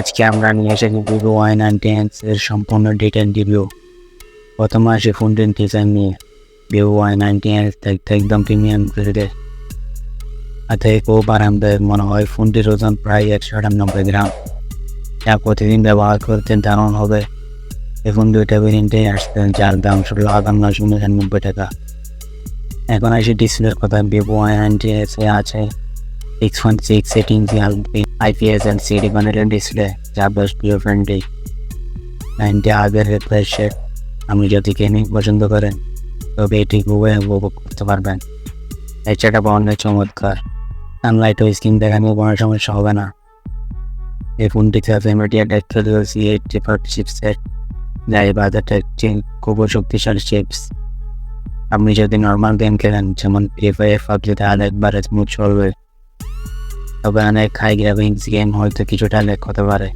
আজকে আমরা নিয়ে এসেছি Vivo Y19s এর সম্পূর্ণ ডিটেল রিভিউ। প্রথমে আসি ফোনটির ডিজাইন নিয়ে। Vivo Y19s দেখতে একদম প্রিমিয়াম গ্রেডের, হাতে খুব আরামদায়ক মনে হয়। ফোনটির ওজন প্রায় 198 গ্রাম, যা প্রতিদিন ব্যবহার করতে দারুণ হবে। এখন দুইটা ভেরিয়েন্টে আসছে, যার দাম 16,999 টাকা। এখন আসি ডিসপ্লের কথা। Vivo Y19s এ আছে 6.68 ইঞ্চি IPS LCD প্যানেলের ডিসপ্লে, যা বেশ প্রিয় ফ্রেন্ডলি। 90 হার্জের refresh rate. আপনি যদি গেমিং পছন্দ করেন তবে এটি খুবই উপভোগ করতে পারবেন। এছাড়া বর্ণের চমৎকার, সানলাইট ও স্ক্রিন দেখা নিয়ে কোনো সমস্যা হবে না। এই ফোনটিতে আছে ইমিডিয়েট C80 চিপসেট, যা এই বাজারটা খুবই শক্তিশালী চিপস। আপনি যদি নর্মাল গেম খেলেন, যেমন ফ্রি ফায়ার, পাবজিতে আরেকবারে স্মুথ চলবে। তবে অনেক হাই গ্রাফিক্স গেম হয়তো কিছুটা ল্যাগ হতে পারে।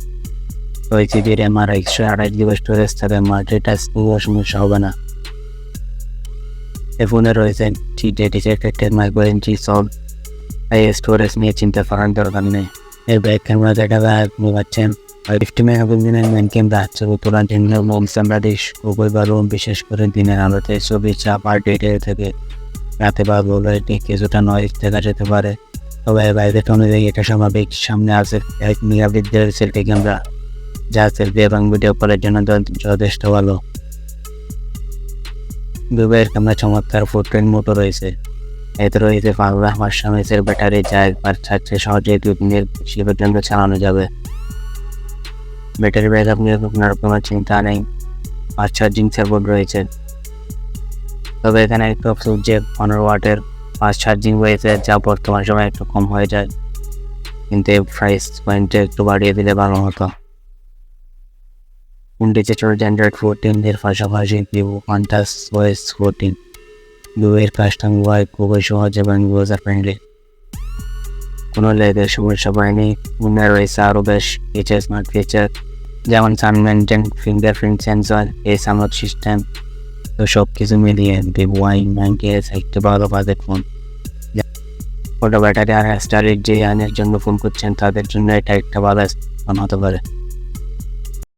6 GB RAM আর 128 GB স্টোরেজ থাকে, মাল্টিটাস্ক পুরো সমস্যা হবে না। এই ফোনে রয়েছে ডেডিকেটেড মাইক্রো এসডি সল্ট, তাই স্টোরেজ নিয়ে চিন্তা করার দরকার নেই। এর ব্যাক ক্যামেরা যেটা আপনি পাচ্ছেন 50 মেগাপিক্সেলের মেন ক্যামেরা, ছবি তোলার জন্য ক্যামেরা ডিশ খুবই ভালো, বিশেষ করে দিনের আলোতে ছবি চাপ আর ডিটেল থেকে। রাতে বা বলে কিছুটা নয়েজ দেখা যেতে পারে, তবে বাইরে অনুযায়ী এটা স্বাভাবিক। সামনে আছে 1 মেগাপিক্সেলের সেলফি ক্যামেরা, যা সেলফি এবং ভিডিও করার জন্য যথেষ্ট ভালো। ভিভোর ক্যামেরা চমৎকার ফুটপ্রিন্ট মোটর রয়েছে। এতে রয়েছে 5,000 mAh ব্যাটারি, যা একবার চার্জে সহজে 2 দিনের বেশি পর্যন্ত চালানো যাবে। ব্যাটারি ব্যাকআপ নিয়ে আপনার কোনো চিন্তা নেই, ফাস্ট চার্জিং সাপোর্ট রয়েছে। তবে এখানে একটু অফসোস যে 15 ওয়াটের ফাস্ট চার্জিং রয়েছে, যা বর্তমান সময় একটু কম হয়ে যায়, কিন্তু এই প্রাইস পয়েন্টে একটু বাড়িয়ে দিলে ভালো হতো। ফোনটিতে চলছে Android 14 এর পাশাপাশি Vivo OnePlus OS 14। ভিভোর কাস্টম UI খুবই সহজ এবং ইউজার ফ্রেন্ডলি, কোনো ল্যাগের সমস্যা পায়নি। ফোনে রয়েছে আরও বেশ কিছু স্মার্ট ফিচার, যেমন সানমেন্টেন ফিঙ্গারপ্রিন্ট সেন্সর, সাউন্ড সিস্টেম। তো সব কিছু মিলিয়ে Vivo Y19s একটি ভালো বাজেট ফোন। ছোটো ব্যাটারি আর স্টারের যে আনের জন্য ফোন করছেন, তাদের জন্য এটা একটা ভালো ফোন হতে পারে।